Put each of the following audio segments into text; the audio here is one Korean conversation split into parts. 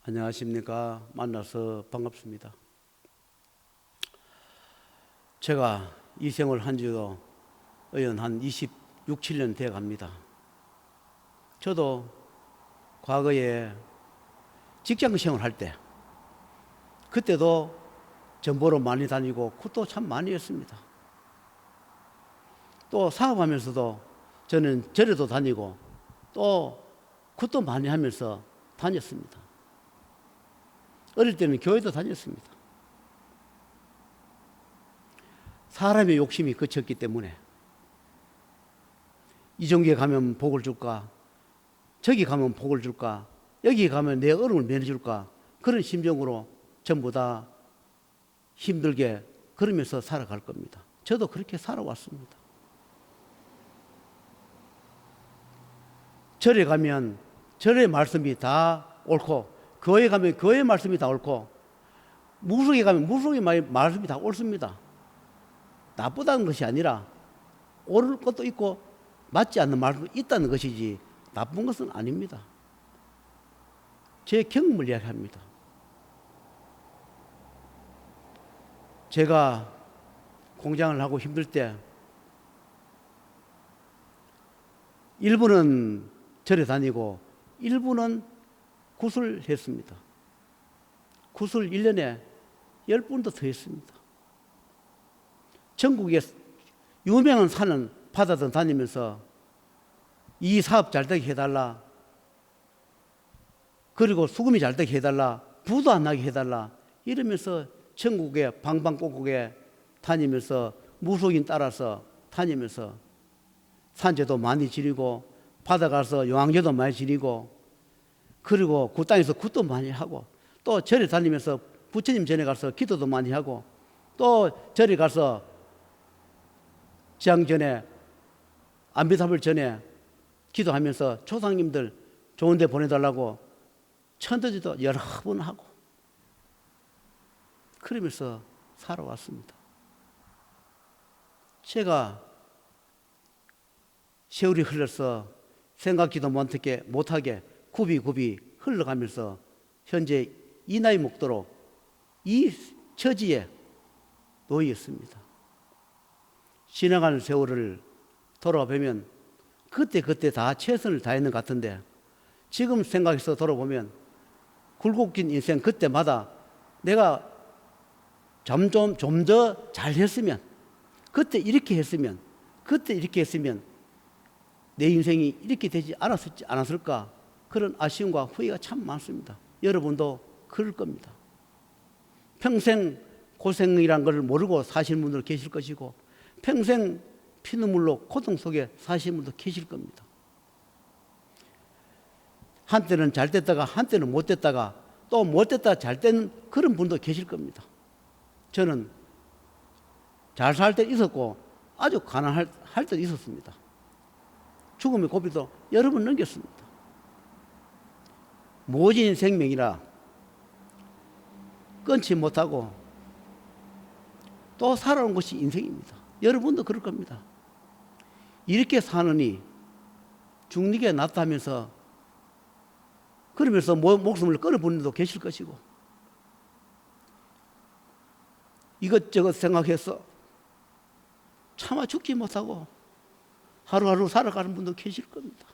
안녕하십니까. 만나서 반갑습니다. 제가 이 생을 한 지도 한 26, 7년 돼 갑니다. 저도 과거에 직장 생활할 때 그때도 전보로 많이 다니고 굿도 참 많이 했습니다. 또 사업하면서도 저는 절에도 다니고 또 굿도 많이 하면서 다녔습니다. 어릴 때는 교회도 다녔습니다. 사람의 욕심이 그쳤기 때문에 이종교에 가면 복을 줄까, 저기 가면 복을 줄까, 여기 가면 내 어려움을 면해줄까, 그런 심정으로 전부 다 힘들게 그러면서 살아갈 겁니다. 저도 그렇게 살아왔습니다. 절에 가면 절의 말씀이 다 옳고, 교회 가면 교회의 말씀이 다 옳고, 무속에 가면 무속의 말씀이 다 옳습니다. 나쁘다는 것이 아니라 옳을 것도 있고 맞지 않는 말도 있다는 것이지 나쁜 것은 아닙니다. 제 경험을 이야기합니다. 제가 공장을 하고 힘들 때 일부는 절에 다니고 일부는 굿을 했습니다. 굿을 1년에 10번도 더 했습니다. 전국에 유명한 산은 바다든 다니면서 이 사업 잘 되게 해달라, 그리고 수금이 잘 되게 해달라, 부도 안 나게 해달라 이러면서 전국에 방방곡곡에 다니면서 무속인 따라서 다니면서 산재도 많이 지니고 바다 가서 용왕제도 많이 지니고, 그리고 굿 땅에서 굿도 많이 하고, 또 절에 다니면서 부처님 전에 가서 기도도 많이 하고, 또 절에 가서 지향 전에 안비탑을 전에 기도하면서 조상님들 좋은 데 보내달라고 천도지도 여러 번 하고 그러면서 살아왔습니다. 제가 세월이 흘러서 생각지도 못하게 굽이 흘러가면서 현재 이 나이 먹도록 이 처지에 놓여 있습니다. 지나가는 세월을 돌아보면 그때 다 최선을 다했는 것 같은데, 지금 생각해서 돌아보면 굴곡진 인생 그때마다 내가 좀 더 잘했으면, 그때 이렇게 했으면 내 인생이 이렇게 되지 않았을까, 그런 아쉬움과 후회가 참 많습니다. 여러분도 그럴 겁니다. 평생 고생이란 걸 모르고 사신 분들 계실 것이고, 평생 피눈물로 고통 속에 사신 분도 계실 겁니다. 한때는 잘 됐다가 한때는 못 됐다가 또 못 됐다 잘 된 그런 분도 계실 겁니다. 저는 잘 살 때 있었고 아주 가난할 때도 있었습니다. 죽음의 고비도 여러 번 넘겼습니다. 모진 생명이라 끊지 못하고 또 살아온 것이 인생입니다. 여러분도 그럴 겁니다. 이렇게 사느니 죽는 게 낫다면서 그러면서 목숨을 끊어버리는 분도 계실 것이고, 이것저것 생각해서 차마 죽지 못하고 하루하루 살아가는 분도 계실 겁니다.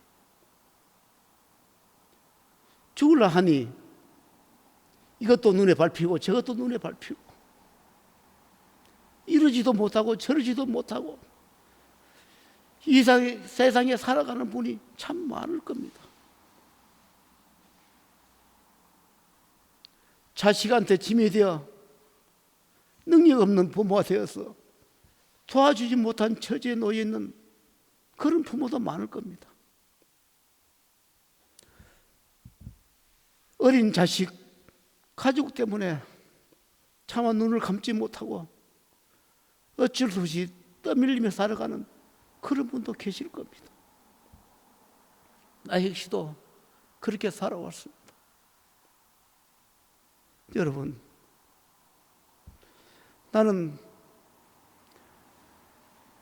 죽으려 하니 이것도 눈에 밟히고 저것도 눈에 밟히고 이러지도 못하고 저러지도 못하고 이 세상에 살아가는 분이 참 많을 겁니다. 자식한테 짐이 되어 능력 없는 부모가 되어서 도와주지 못한 처지에 놓여 있는 그런 부모도 많을 겁니다. 어린 자식 가족 때문에 차마 눈을 감지 못하고 어쩔 수 없이 떠밀리며 살아가는 그런 분도 계실 겁니다. 나 역시도 그렇게 살아왔습니다. 여러분, 나는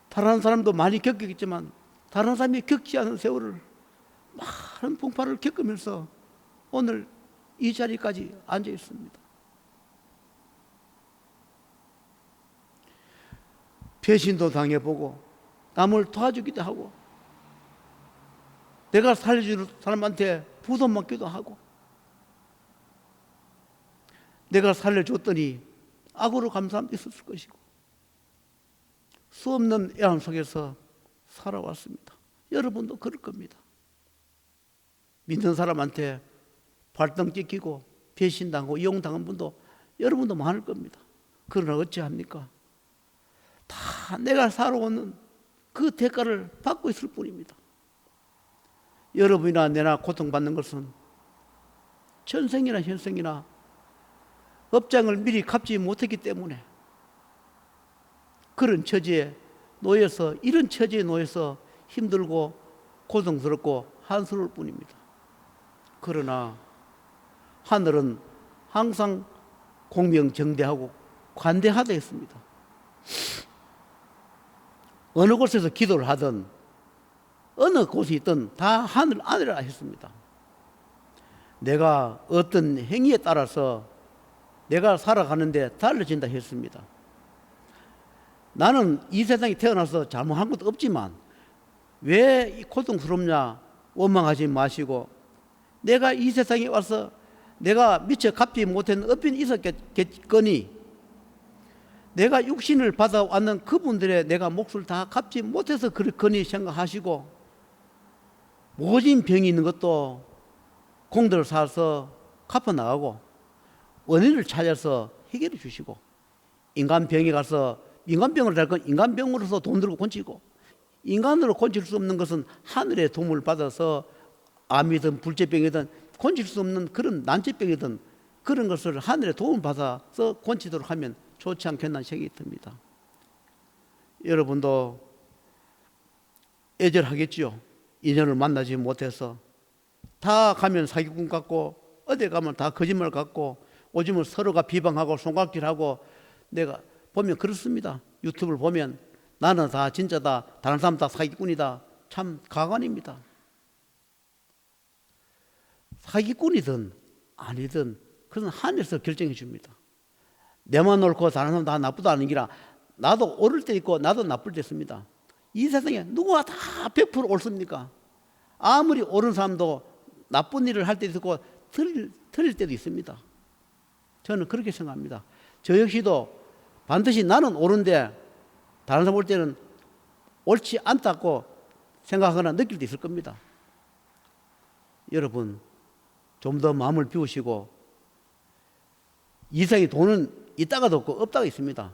다른 사람도 많이 겪었겠지만 다른 사람이 겪지 않은 세월을 많은 풍파를 겪으면서 오늘 이 자리까지 앉아 있습니다. 배신도 당해보고 남을 도와주기도 하고 내가 살려줄 사람한테 부도 먹기도 하고 내가 살려줬더니 악으로 간 사람도 있었을 것이고 수 없는 애환 속에서 살아왔습니다. 여러분도 그럴 겁니다. 믿는 사람한테 발등 찍히고 배신당하고 이용당한 분도 여러분도 많을 겁니다. 그러나 어찌합니까? 다 내가 살아오는 그 대가를 받고 있을 뿐입니다. 여러분이나 내나 고통받는 것은 전생이나 현생이나 업장을 미리 갚지 못했기 때문에 그런 처지에 놓여서 이런 처지에 놓여서 힘들고 고통스럽고 한스러울 뿐입니다. 그러나 하늘은 항상 공명정대하고 관대하다 했습니다. 어느 곳에서 기도를 하든 어느 곳에 있든 다 하늘 아니라 했습니다. 내가 어떤 행위에 따라서 내가 살아가는데 달라진다 했습니다. 나는 이 세상에 태어나서 잘못한 것도 없지만 왜 고통스럽냐 원망하지 마시고 내가 이 세상에 와서 내가 미처 갚지 못한 업인이 있었겠거니 내가 육신을 받아왔는 그분들의 내가 몫을 다 갚지 못해서 그렇거니 생각하시고 모진 병이 있는 것도 공들을 쌓아서 갚아나가고 원인을 찾아서 해결해 주시고 인간병에 가서 인간병을 할 건 인간병으로서 돈 들고 고치고 인간으로 고칠 수 없는 것은 하늘의 도움을 받아서 암이든 불제병이든 고칠 수 없는 그런 난치병이든 그런 것을 하늘의 도움을 받아서 고치도록 하면 좋지 않겠나 생각이 듭니다. 여러분도 애절하겠지요. 인연을 만나지 못해서 다 가면 사기꾼 같고 어디 가면 다 거짓말 같고 오줌을 서로가 비방하고 손가락질하고 내가 보면 그렇습니다. 유튜브를 보면 나는 다 진짜다 다른 사람 다 사기꾼이다 참 가관입니다. 사기꾼이든 아니든 그건 하늘에서 결정해 줍니다. 내만 옳고 다른 사람 다 나쁘다 하는 기라 나도 옳을 때 있고 나도 나쁠 때 있습니다. 이 세상에 누구가 다 100% 옳습니까? 아무리 옳은 사람도 나쁜 일을 할 때도 있고 틀릴 때도 있습니다. 저는 그렇게 생각합니다. 저 역시도 반드시 나는 옳은데 다른 사람 볼 때는 옳지 않다고 생각하거나 느낄 때 있을 겁니다. 여러분 좀 더 마음을 비우시고 이 세상에 돈은 있다가도 없고 없다가 있습니다.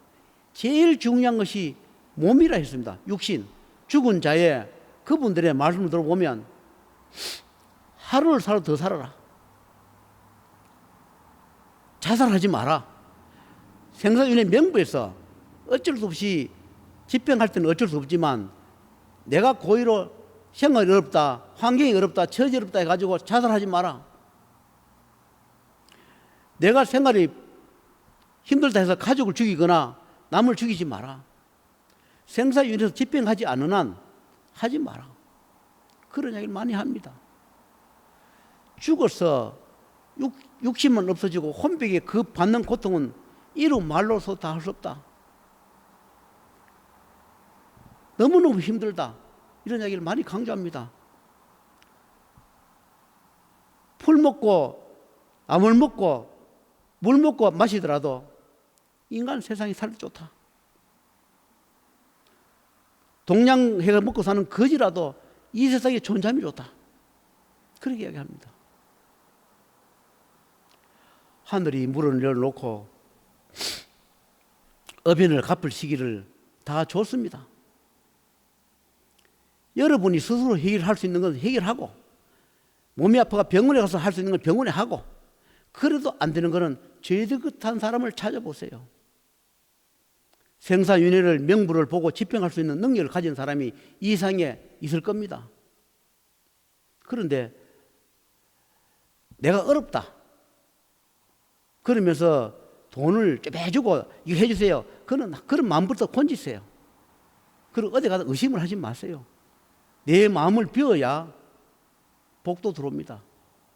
제일 중요한 것이 몸이라 했습니다. 육신 죽은 자의 그분들의 말씀을 들어보면 하루를 살아 더 살아라. 자살하지 마라. 생사윤회 명부에서 어쩔 수 없이 집행할 때는 어쩔 수 없지만 내가 고의로 생활이 어렵다, 환경이 어렵다, 처지 어렵다 해가지고 자살하지 마라. 내가 생활이 힘들다 해서 가족을 죽이거나 남을 죽이지 마라. 생사윤회에서 집행하지 않는 한 하지 마라. 그런 이야기를 많이 합니다. 죽어서 육신만 없어지고 혼백에 그 받는 고통은 이루 말로서 다 할 수 없다. 너무너무 힘들다. 이런 이야기를 많이 강조합니다. 풀 먹고 암을 먹고 물 먹고 마시더라도 인간 세상이 살기 좋다. 동양해가 먹고 사는 거지라도 이 세상에 존재함이 좋다. 그렇게 이야기합니다. 하늘이 물을 열어놓고 업인을 갚을 시기를 다 줬습니다. 여러분이 스스로 해결할 수 있는 건 해결하고 몸이 아파가 병원에 가서 할 수 있는 건 병원에 하고 그래도 안 되는 거는 저희들 같은 사람을 찾아보세요. 생사윤회를 명부를 보고 집행할 수 있는 능력을 가진 사람이 이 세상에 있을 겁니다. 그런데 내가 어렵다 그러면서 돈을 좀 해주고 이거 해주세요. 그런 마음부터 건지세요. 그리고 어디 가서 의심을 하지 마세요. 내 마음을 비워야 복도 들어옵니다.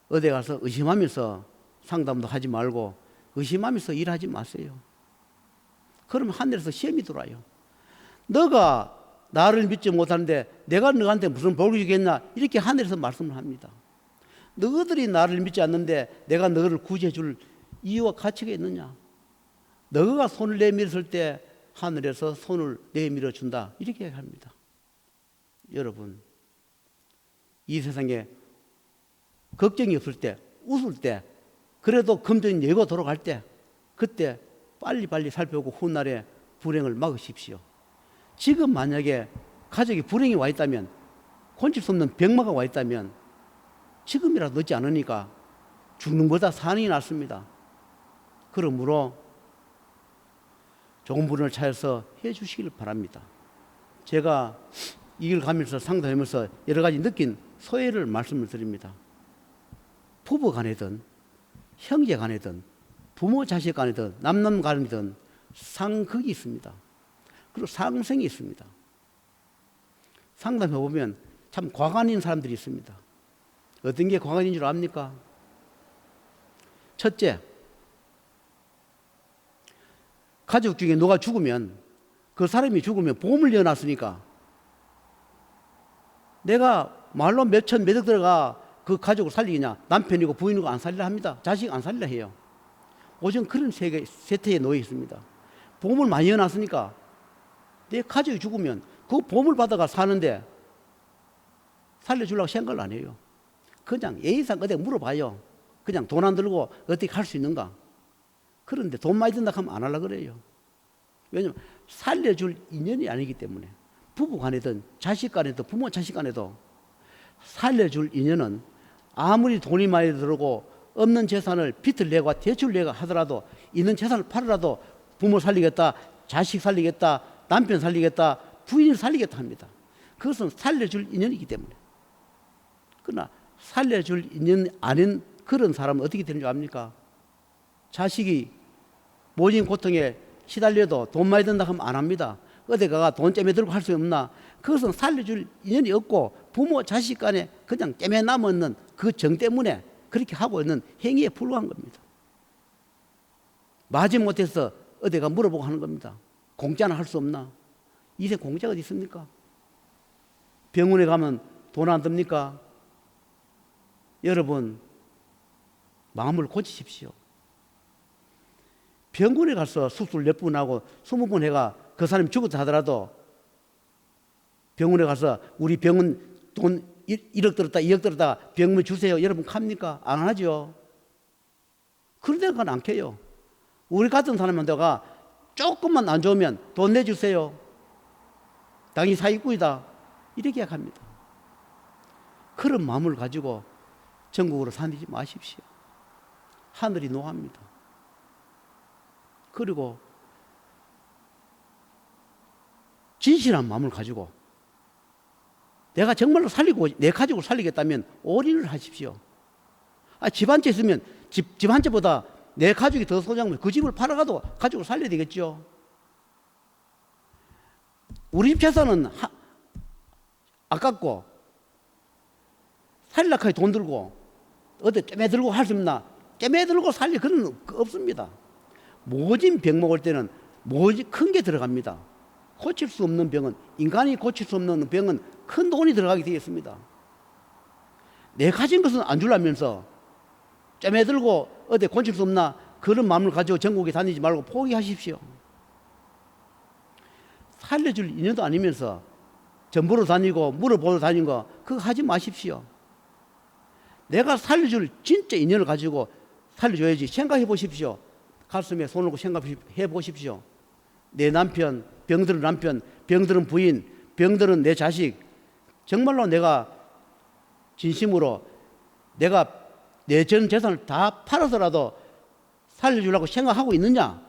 어디 가서 의심하면서 상담도 하지 말고 의심하면서 일하지 마세요. 그러면 하늘에서 시험이 들어와요. 너가 나를 믿지 못하는데 내가 너한테 무슨 복을 주겠나, 이렇게 하늘에서 말씀을 합니다. 너희들이 나를 믿지 않는데 내가 너희를 구제해 줄 이유와 가치가 있느냐. 너희가 손을 내밀었을 때 하늘에서 손을 내밀어 준다, 이렇게 합니다. 여러분, 이 세상에 걱정이 없을 때, 웃을 때, 그래도 금전이 예고 돌아갈 때, 그때 빨리빨리 살펴보고 훗날에 불행을 막으십시오. 지금 만약에 가족이 불행이 와 있다면, 고칠 수 없는 병마가 와 있다면 지금이라도 늦지 않으니까 죽는 것보다 사는 게 낫습니다. 그러므로 좋은 분을 찾아서 해 주시길 바랍니다. 제가 이 길 가면서 상담하면서 여러 가지 느낀 소회를 말씀을 드립니다. 부부 간에든 형제 간에든 부모 자식 간에든 남남 간에든 상극이 있습니다. 그리고 상생이 있습니다. 상담해 보면 참 과간인 사람들이 있습니다. 어떤 게 과간인 줄 압니까? 첫째, 가족 중에 누가 죽으면, 그 사람이 죽으면 보험을 넣어놨으니까 내가 말로 몇천 몇억 들어가 그 가족을 살리겠냐, 남편이고 부인이고 안 살리려 합니다. 자식 안 살리려 해요. 오직 그런 세태에 놓여 있습니다. 보험을 많이 넣어놨으니까 내 가족이 죽으면 그 보험을 받아가 사는데 살려주려고 생각을 안 해요. 그냥 예의상 어디 물어봐요. 그냥 돈 안 들고 어떻게 할 수 있는가. 그런데 돈 많이 든다 하면 안 하려고 그래요. 왜냐하면 살려줄 인연이 아니기 때문에. 부부 간에든 자식 간에도 부모 자식 간에도 살려줄 인연은 아무리 돈이 많이 들어오고 없는 재산을 빚을 내고 대출 내고 하더라도 있는 재산을 팔아라도 부모 살리겠다, 자식 살리겠다, 남편 살리겠다, 부인을 살리겠다 합니다. 그것은 살려줄 인연이기 때문에. 그러나 살려줄 인연 아닌 그런 사람은 어떻게 되는 줄 압니까? 자식이 모진 고통에 시달려도 돈 많이 든다 하면 안 합니다. 어디 가가 돈 째매 들고 할 수 없나? 그것은 살려줄 인연이 없고 부모 자식 간에 그냥 째매 남았는 그 정 때문에 그렇게 하고 있는 행위에 불과한 겁니다. 마지못해서 어디가 물어보고 하는 겁니다. 공짜나 할 수 없나? 이세 공짜가 어디 있습니까? 병원에 가면 돈 안 듭니까? 여러분, 마음을 고치십시오. 병원에 가서 수술 몇 번 하고 20번 해가 그 사람이 죽었다 하더라도 병원에 가서 우리 병원 돈 1억 들었다 2억 들었다 병원 주세요, 여러분 갑니까? 안 하죠. 그런 데가 안 캐요. 우리 같은 사람한테가 조금만 안 좋으면 돈 내주세요, 당연히 사기꾼이다, 이렇게 합니다. 그런 마음을 가지고 전국으로 다니지 마십시오. 하늘이 노합니다. 그리고 진실한 마음을 가지고 내가 정말로 살리고 내 가족을 살리겠다면 올인을 하십시오. 집 한 채 있으면 집 한 채보다 내 가족이 더 소중하면 그 집을 팔아가도 가족을 살려야 되겠죠. 우리 집 재산은 아깝고 살려고 돈 들고 어디 떼매 들고 할 수 없나? 떼매 들고 살릴 그런 거 없습니다. 모진 병 먹을 때는 모진 큰 게 들어갑니다. 고칠 수 없는 병은, 인간이 고칠 수 없는 병은 큰 돈이 들어가게 되어 있습니다. 내 가진 것은 안 주려면서 떼매 들고 어디 고칠 수 없나? 그런 마음을 가지고 전국에 다니지 말고 포기하십시오. 살려줄 인연도 아니면서 전보로 다니고 물어보러 다니는 거 그거 하지 마십시오. 내가 살려줄 진짜 인연을 가지고 살려줘야지. 생각해 보십시오. 가슴에 손을 얹고 생각해 보십시오. 내 남편, 병들은 남편, 병들은 부인, 병들은 내 자식, 정말로 내가 진심으로 내가 내 전 재산을 다 팔아서라도 살려주려고 생각하고 있느냐?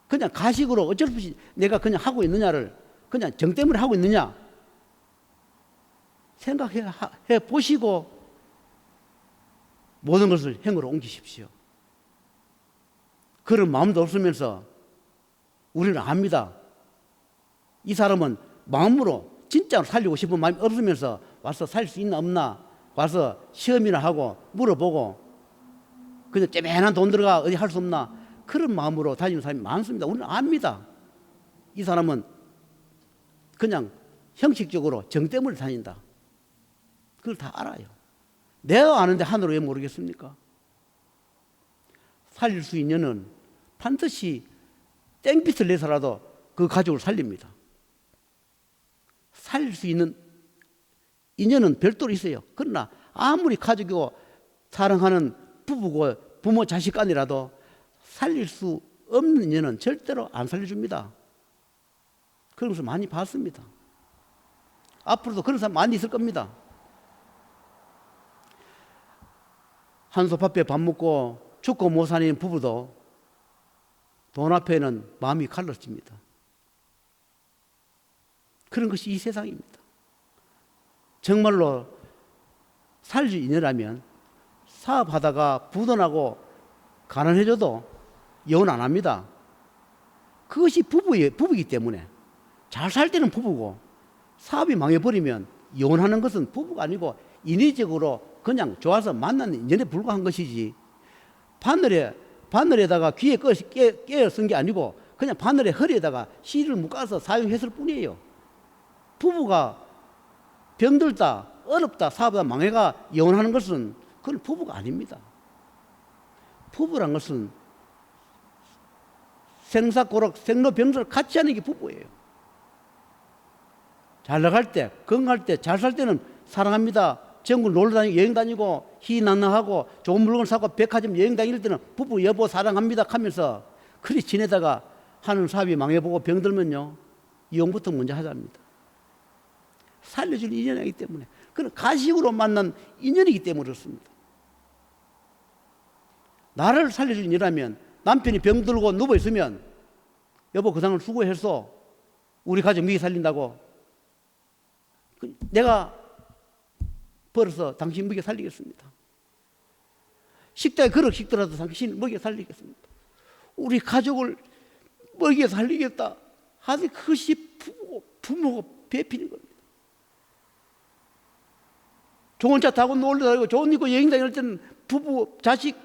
그냥 가식으로 어쩔 수 없이 내가 그냥 하고 있느냐를 그냥 정 때문에 하고 있느냐? 생각해 보시고 모든 것을 행으로 옮기십시오. 그런 마음도 없으면서 우리는 압니다. 이 사람은 마음으로 진짜로 살리고 싶은 마음이 없으면서 와서 살 수 있나 없나 와서 시험이나 하고 물어보고 그냥 째매난 돈 들어가 어디 할 수 없나 그런 마음으로 다니는 사람이 많습니다. 우리는 압니다. 이 사람은 그냥 형식적으로 정 때문에 다닌다. 그걸 다 알아요. 내가 아는데 하늘은 왜 모르겠습니까? 살릴 수 있는 반드시 땡빛을 내서라도 그 가족을 살립니다. 살릴 수 있는 인연은 별도로 있어요. 그러나 아무리 가족이고 사랑하는 부부고 부모 자식 간이라도 살릴 수 없는 인연은 절대로 안 살려줍니다. 그런 것을 많이 봤습니다. 앞으로도 그런 사람 많이 있을 겁니다. 한솥밥에 밥 먹고 죽고 못 사는 부부도 돈 앞에는 마음이 갈라집니다. 그런 것이 이 세상입니다. 정말로 살릴 인연이라면 사업하다가 부도나고 가난해져도 이혼 안 합니다. 그것이 부부이기 때문에 잘 살 때는 부부고 사업이 망해버리면 이혼하는 것은 부부가 아니고 인위적으로 그냥 좋아서 만난 인연에 불과한 것이지 바늘에다가 귀에 깨어 쓴 게 아니고 그냥 바늘에 허리에다가 실을 묶어서 사용했을 뿐이에요. 부부가 병들다 어렵다 사업하다 망해가 이혼하는 것은 그건 부부가 아닙니다. 부부란 것은 생사고록 생로병사를 같이 하는 게 부부예요. 잘 나갈 때 건강할 때 잘 살 때는 사랑합니다. 전국 놀러 다니고 여행 다니고 희난나하고 좋은 물건 사고 백화점 여행 다닐 때는 부부 여보 사랑합니다 하면서 그리 지내다가 하는 사업이 망해보고 병들면요 이혼부터 먼저 하자입니다. 살려줄 인연이기 때문에 그는 가식으로 만난 인연이기 때문에 그렇습니다. 나를 살려줄 인연이라면 남편이 병들고 누워있으면 여보 그 상을 수고했어 우리 가족 먹이 살린다고 내가 벌어서 당신 먹여 살리겠습니다. 식당에 그릇 식더라도 당신 먹여 살리겠습니다. 우리 가족을 먹여 살리겠다 하는 그것이 부모가 베피는 겁니다. 좋은 차 타고 놀러 다니고 좋은 입고 여행 다닐 때는 부부 자식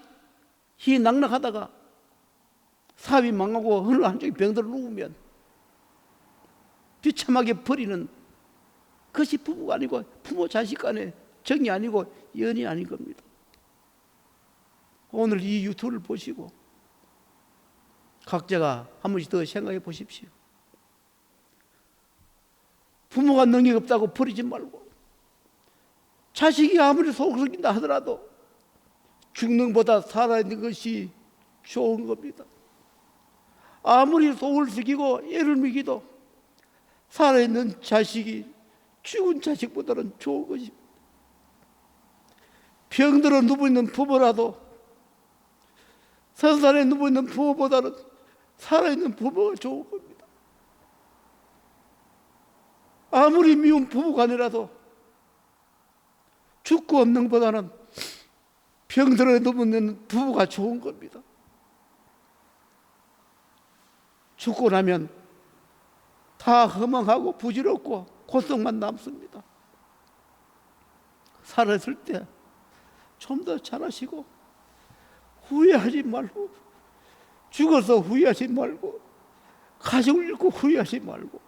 희낙낙하다가 사업이 망하고 어느 한쪽이 병들어 누우면 비참하게 버리는 그것이 부부가 아니고 부모 자식 간의 정이 아니고 연이 아닌 겁니다. 오늘 이 유튜브를 보시고 각자가 한 번씩 더 생각해 보십시오. 부모가 능력 없다고 버리지 말고 자식이 아무리 속을 썩인다 하더라도 죽는 것보다 살아있는 것이 좋은 겁니다. 아무리 속을 썩이고 애를 먹이도 살아있는 자식이 죽은 자식보다는 좋은 것입니다. 병들어 누워있는 부모라도 선산에 누워있는 부모보다는 살아있는 부모가 좋은 겁니다. 아무리 미운 부부간이라도 죽고 없는 것보다는 병들어 누워있는 부부가 좋은 겁니다. 죽고 나면 다 허망하고 부질없고 고통만 남습니다. 살았을 때 좀 더 잘하시고 후회하지 말고 죽어서 후회하지 말고 가족을 잃고 후회하지 말고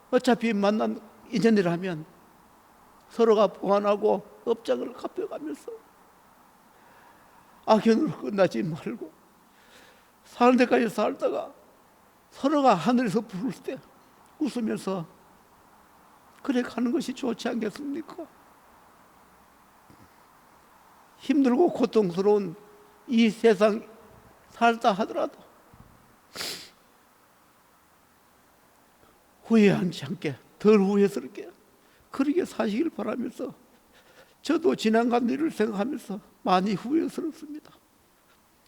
어차피 만난 인연이라면 서로가 보완하고 업장을 갚여가면서 악연으로 끝나지 말고 사는 데까지 살다가 서로가 하늘에서 부를 때 웃으면서 그래 가는 것이 좋지 않겠습니까? 힘들고 고통스러운 이 세상 살다 하더라도 후회하지 않게 덜 후회스럽게 그렇게 사시길 바라면서 저도 지나간 일을 생각하면서 많이 후회스럽습니다.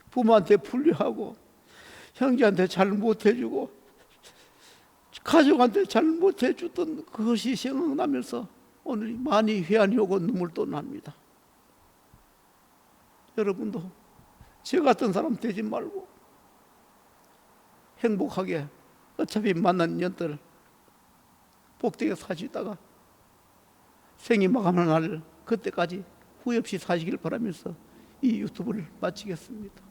부모한테 불리하고 형제한테 잘 못해주고 가족한테 잘 못해주던 그것이 생각나면서 오늘 많이 회한이 오고 눈물도 납니다. 여러분도 저 같은 사람 되지 말고 행복하게 어차피 만난 인연들 복되게 사시다가 생이 마감하는 날 그때까지 후회 없이 사시길 바라면서 이 유튜브를 마치겠습니다.